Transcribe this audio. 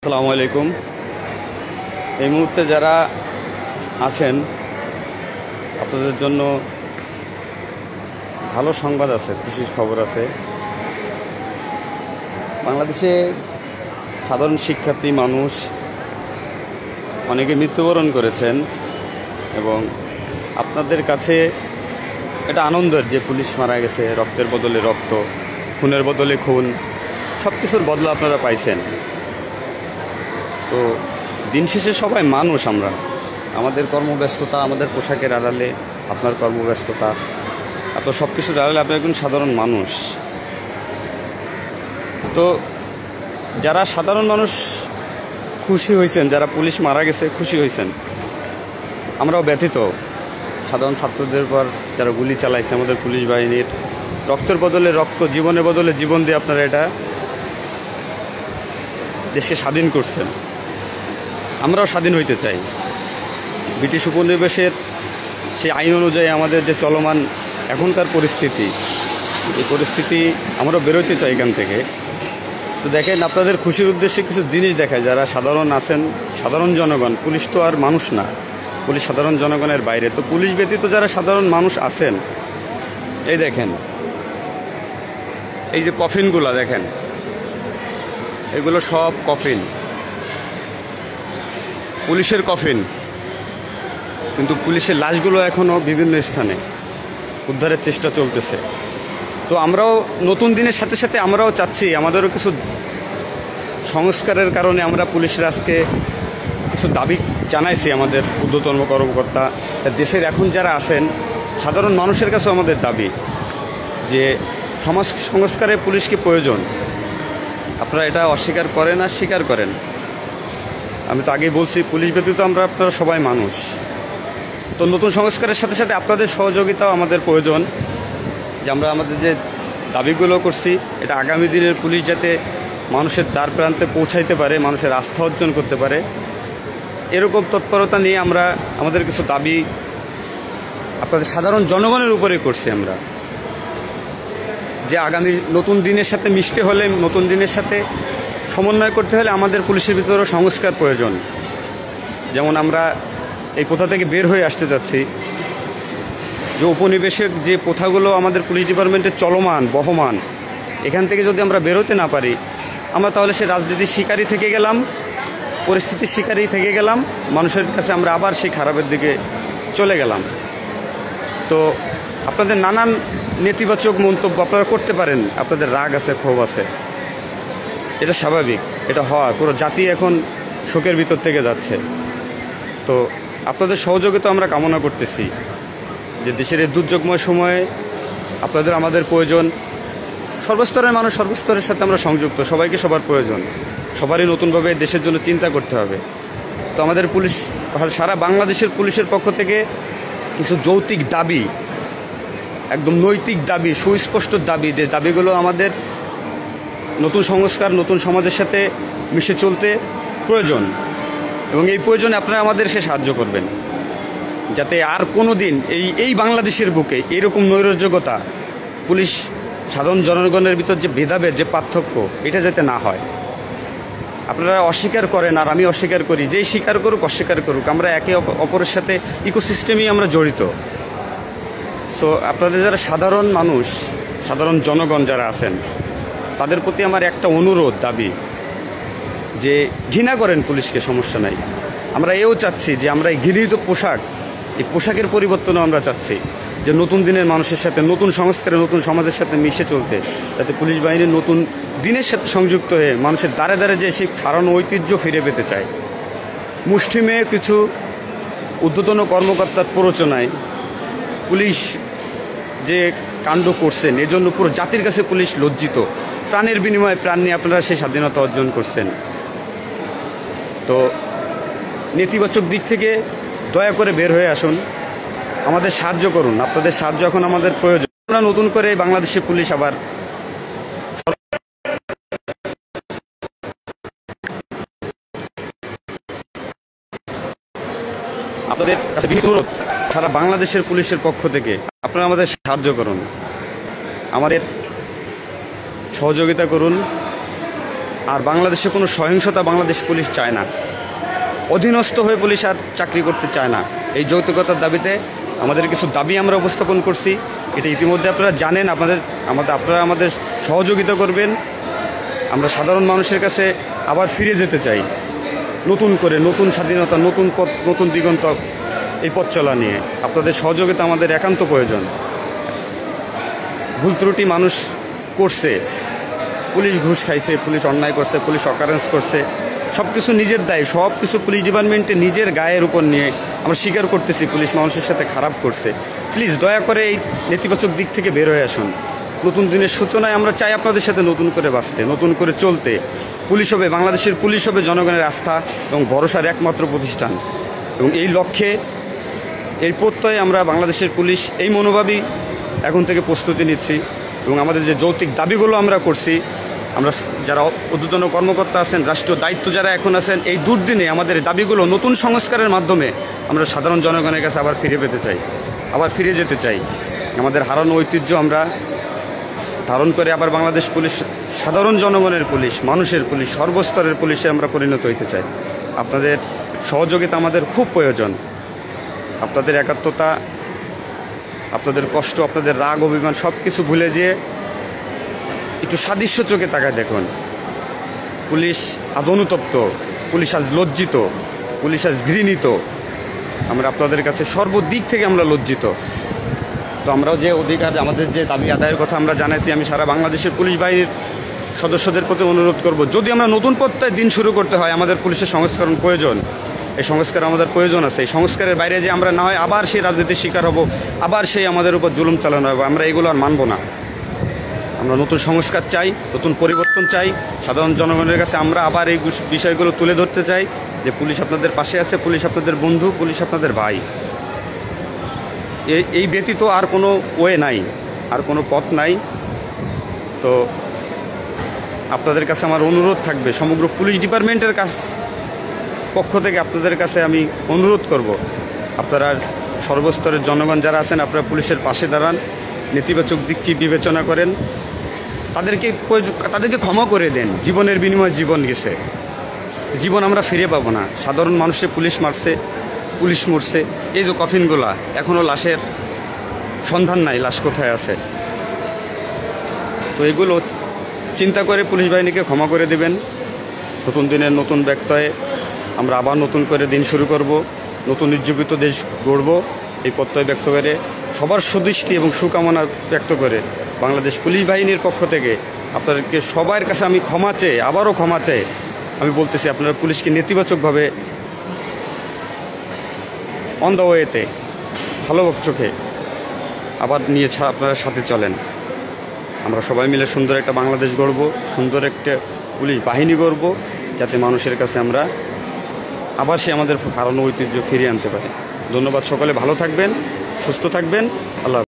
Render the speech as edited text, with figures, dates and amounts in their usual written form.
আসসালামু আলাইকুম। এই মুহূর্তে যারা আছেন আপনাদের জন্য ভালো সংবাদ আছে, খুশির খবর আছে। বাংলাদেশে সাধারণ শিক্ষার্থী মানুষ অনেকে মৃত্যুবরণ করেছেন এবং আপনাদের কাছে এটা আনন্দের যে পুলিশ মারা গেছে, রক্তের বদলে রক্ত, খুনের বদলে খুন, সব কিছুর বদলা আপনারা পাইছেন। তো দিন শেষে সবাই মানুষ, আমরা আমাদের কর্মব্যস্ততা, আমাদের পোশাকের আড়ালে আপনার কর্মব্যস্ততা, আপনার সব কিছুর আড়ালে আপনি একজন সাধারণ মানুষ। তো যারা সাধারণ মানুষ খুশি হয়েছেন, যারা পুলিশ মারা গেছে খুশি হয়েছেন, আমরাও ব্যথিত। সাধারণ ছাত্রদের পর যারা গুলি চালাইছে আমাদের পুলিশ বাহিনীর, রক্তের বদলে রক্ত, জীবনের বদলে জীবন দিয়ে আপনারা এটা দেশকে স্বাধীন করছেন। আমরাও স্বাধীন হইতে চাই। ব্রিটিশ উপনিবেশের সেই আইন অনুযায়ী আমাদের যে চলমান এখনকার পরিস্থিতি, এই পরিস্থিতি আমরাও বেরোতে চাই এখান থেকে। তো দেখেন, আপনাদের খুশির উদ্দেশ্যে কিছু জিনিস দেখায়। যারা সাধারণ আছেন, সাধারণ জনগণ, পুলিশ তো আর মানুষ না, পুলিশ সাধারণ জনগণের বাইরে। তো পুলিশ ব্যতীত যারা সাধারণ মানুষ আছেন, এই দেখেন, এই যে কফিনগুলো দেখেন, এগুলো সব কফিন, পুলিশের কফিন। কিন্তু পুলিশের লাশগুলো এখনও বিভিন্ন স্থানে উদ্ধারের চেষ্টা চলতেছে। তো আমরাও নতুন দিনের সাথে সাথে আমরাও চাচ্ছি, আমাদেরও কিছু সংস্কারের কারণে আমরা পুলিশের আজকে কিছু দাবি জানাইছি আমাদের ঊর্ধ্বতন কর্মকর্তা, দেশের এখন যারা আছেন সাধারণ মানুষের কাছেও আমাদের দাবি যে সমাজ সংস্কারে পুলিশকে প্রয়োজন। আপনারা এটা অস্বীকার করেন আর স্বীকার করেন। আমি তো আগেই বলছি, পুলিশ ব্যতীত আপনারা সবাই মানুষ। তো নতুন সংস্কারের সাথে সাথে আপনাদের সহযোগিতাও আমাদের প্রয়োজন, যে আমরা আমাদের যে দাবিগুলো করছি এটা আগামী দিনের পুলিশ যাতে মানুষের দ্বার প্রান্তে পৌঁছাইতে পারে, মানুষের আস্থা অর্জন করতে পারে, এরকম তৎপরতা নিয়ে আমরা আমাদের কিছু দাবি আপনাদের সাধারণ জনগণের উপরে করছি আমরা। যে আগামী নতুন দিনের সাথে মিশতে হলে, নতুন দিনের সাথে সমন্বয় করতে হলে আমাদের পুলিশের ভিতরেও সংস্কার প্রয়োজন। যেমন আমরা এই প্রথা থেকে বের হয়ে আসতে যাচ্ছি, যে উপনিবেশিক যে প্রথাগুলো আমাদের পুলিশ ডিপার্টমেন্টে চলমান, বহমান, এখান থেকে যদি আমরা বেরোতে না পারি, আমরা তাহলে সে রাজনীতির শিকারই থেকে গেলাম, পরিস্থিতির শিকারই থেকে গেলাম, মানুষের কাছে আমরা আবার সেই খারাপের দিকে চলে গেলাম। তো আপনাদের নানান নেতিবাচক মন্তব্য আপনারা করতে পারেন, আপনাদের রাগ আছে, ক্ষোভ আছে, এটা স্বাভাবিক, এটা হওয়া, পুরো জাতি এখন শোকের ভিতর থেকে যাচ্ছে। তো আপনাদের সহযোগিতা আমরা কামনা করতেছি, যে দেশের এই দুর্যোগময় সময়ে আপনাদের আমাদের প্রয়োজন। সর্বস্তরের মানুষ, সর্বস্তরের সাথে আমরা সংযুক্ত, সবাইকে সবার প্রয়োজন, সবারই নতুনভাবে দেশের জন্য চিন্তা করতে হবে। তো আমাদের পুলিশ, সারা বাংলাদেশের পুলিশের পক্ষ থেকে কিছু যৌক্তিক দাবি, একদম নৈতিক দাবি, সুস্পষ্ট দাবি, যে দাবিগুলো আমাদের নতুন সংস্কার, নতুন সমাজের সাথে মিশে চলতে প্রয়োজন। এবং এই প্রয়োজনে আপনারা আমাদেরকে সাহায্য করবেন, যাতে আর কোনো দিন এই বাংলাদেশের বুকে এইরকম নৈরাজ্যতা, পুলিশ সাধারণ জনগণের ভিতর যে ভেদাভেদ, যে পার্থক্য, এটা যাতে না হয়। আপনারা অস্বীকার করেন আর আমি অস্বীকার করি, যেই স্বীকার করুক অস্বীকার করুক, আমরা একে অপরের সাথে ইকোসিস্টেমেই আমরা জড়িত। সো আপনাদের যারা সাধারণ মানুষ, সাধারণ জনগণ যারা আছেন, তাদের প্রতি আমার একটা অনুরোধ, দাবি, যে ঘৃণা করেন পুলিশকে, সমস্যা নাই। আমরা এও চাচ্ছি যে আমরা এই ঘৃণিত পোশাক, এই পোশাকের পরিবর্তনও আমরা চাচ্ছি, যে নতুন দিনের মানুষের সাথে, নতুন সংস্কারে, নতুন সমাজের সাথে মিশে চলতে, যাতে পুলিশ বাহিনী নতুন দিনের সাথে সংযুক্ত হয়ে মানুষের দ্বারে দ্বারে যে সেই হারানো ঐতিহ্য ফিরে পেতে চায়। মুষ্টিমেয় কিছু ঊর্ধ্বতন কর্মকর্তার প্ররোচনায় পুলিশ যে কাণ্ড করছেন, এজন্য পুরো জাতির কাছে পুলিশ লজ্জিত। প্রাণের বিনিময়ে প্রাণ নিয়ে আপনারা সেই স্বাধীনতা অর্জন করছেন। তো নেতিবাচক দিক থেকে দয়া করে বের হয়ে আসুন, আমাদের সাহায্য করুন। আপনাদের সাহায্য এখন আমাদের প্রয়োজন। আমরা নতুন করে বাংলাদেশের পুলিশ আবার আপনাদের কাছে অনুরোধ, সারা বাংলাদেশের পুলিশের পক্ষ থেকে আপনারা আমাদের সাহায্য করুন, আমাদের সহযোগিতা করুন। আর বাংলাদেশে কোনো সহিংসতা বাংলাদেশ পুলিশ চায় না, অধীনস্থ হয়ে পুলিশ আর চাকরি করতে চায় না। এই যৌক্তিকতার দাবিতে আমাদের কিছু দাবি আমরা উপস্থাপন করছি, এটা ইতিমধ্যে আপনারা জানেন। আপনারা আমাদের সহযোগিতা করবেন। আমরা সাধারণ মানুষের কাছে আবার ফিরে যেতে চাই, নতুন করে, নতুন স্বাধীনতা, নতুন পথ, নতুন দিগন্ত, এই পথ চলা নিয়ে আপনাদের সহযোগিতা আমাদের একান্ত প্রয়োজন। ভুল ত্রুটি মানুষ করছে, পুলিশ ঘুষ খাইছে, পুলিশ অন্যায় করছে, পুলিশ অকারেন্স করছে, সব কিছু নিজের দায়, সব কিছু পুলিশ ডিপার্টমেন্টে নিজের গায়ের উপর নিয়ে আমরা স্বীকার করতেছি পুলিশ মানুষের সাথে খারাপ করছে। প্লিজ দয়া করে এই নেতিবাচক দিক থেকে বের হয়ে আসুন। নতুন দিনের সূচনায় আমরা চাই আপনাদের সাথে নতুন করে বাঁচতে, নতুন করে চলতে। পুলিশ হবে, বাংলাদেশের পুলিশ হবে জনগণের আস্থা এবং ভরসার একমাত্র প্রতিষ্ঠান। এবং এই লক্ষ্যে, এই প্রত্যয়ে আমরা বাংলাদেশের পুলিশ এই মনোভাবই এখন থেকে প্রস্তুতি নিচ্ছি। এবং আমাদের যে যৌক্তিক দাবিগুলো আমরা করছি, আমরা যারা ঊর্ধ্বতন কর্মকর্তা আছেন, রাষ্ট্রীয় দায়িত্ব যারা এখন আছেন, এই দুর্দিনে আমাদের দাবিগুলো নতুন সংস্কারের মাধ্যমে আমরা সাধারণ জনগণের কাছে আবার ফিরে পেতে চাই, আবার ফিরে যেতে চাই। আমাদের হারানো ঐতিহ্য আমরা ধারণ করে আবার বাংলাদেশ পুলিশ সাধারণ জনগণের পুলিশ, মানুষের পুলিশ, সর্বস্তরের পুলিশে আমরা পরিণত হইতে চাই। আপনাদের সহযোগিতা আমাদের খুব প্রয়োজন। আপনাদের একাত্মতা, আপনাদের কষ্ট, আপনাদের রাগ অভিমান সব কিছু ভুলে যেয়ে একটু সাদৃশ্য চোখে তাকায় দেখুন। পুলিশ আজ অনুতপ্ত, পুলিশ আজ লজ্জিত, পুলিশ আজ ঘৃণিত। আমরা আপনাদের কাছে সর্বদিক থেকে আমরা লজ্জিত। তো আমরাও যে অধিকার, আমাদের যে দাবি আদায়ের কথা আমরা জানাইছি, আমি সারা বাংলাদেশের পুলিশ বাহিনীর সদস্যদের প্রতি অনুরোধ করব, যদি আমরা নতুন পথটায় দিন শুরু করতে হয়, আমাদের পুলিশের সংস্করণ প্রয়োজন। এই সংস্কার আমাদের প্রয়োজন আছে। এই সংস্কারের বাইরে যে আমরা না হয় আবার সেই রাজনীতির শিকার হব, আবার সেই আমাদের উপর জুলুম চালানো হবে, আমরা এগুলো আর মানব না। আমরা নতুন সংস্কার চাই, নতুন পরিবর্তন চাই। সাধারণ জনগণের কাছে আমরা আবার এই বিষয়গুলো তুলে ধরতে চাই যে পুলিশ আপনাদের পাশে আছে, পুলিশ আপনাদের বন্ধু, পুলিশ আপনাদের ভাই। এই ব্যতীত আর কোনো ওয়ে নাই, আর কোনো পথ নাই। তো আপনাদের কাছে আমার অনুরোধ থাকবে, সমগ্র পুলিশ ডিপার্টমেন্টের পক্ষ থেকে আপনাদের কাছে আমি অনুরোধ করব, আপনারা সর্বস্তরের জনগণ যারা আছেন, আপনারা পুলিশের পাশে দাঁড়ান, নেতিবাচক দিকটি বিবেচনা করেন, তাদেরকে ক্ষমা করে দেন। জীবনের বিনিময়ে জীবন গেছে, জীবন আমরা ফিরে পাবো না। সাধারণ মানুষে পুলিশ মারছে, পুলিশ মরছে, এই যে কফিনগুলা, এখনও লাশের সন্ধান নাই, লাশ কোথায় আছে। তো এগুলো চিন্তা করে পুলিশ বাহিনীকে ক্ষমা করে দেবেন। নতুন দিনের নতুন ব্যত্যয়ে আমরা আবার নতুন করে দিন শুরু করব, নতুন উজ্জীবিত দেশ গড়ব। এই প্রত্যয় ব্যক্ত করে, সবার সুদৃষ্টি এবং শুভকামনা ব্যক্ত করে বাংলাদেশ পুলিশ বাহিনীর পক্ষ থেকে আপনাদেরকে সবার কাছে আমি ক্ষমা চেয়ে, আবারও ক্ষমা চেয়ে আমি বলতেছি, আপনারা পুলিশকে নেতিবাচকভাবে অন দ্য ওয়েতে ভালো চোখে আবার নিয়ে আপনারা সাথে চলেন। আমরা সবাই মিলে সুন্দর একটা বাংলাদেশ গড়ব, সুন্দর একটা পুলিশ বাহিনী গড়ব, যাতে মানুষের কাছে আমরা আবার সে আমাদের হারানো ঐতিহ্য ফিরিয়ে আনতে পারি। ধন্যবাদ। সকলে ভালো থাকবেন, সুস্থ থাকবেন। আল্লাহ।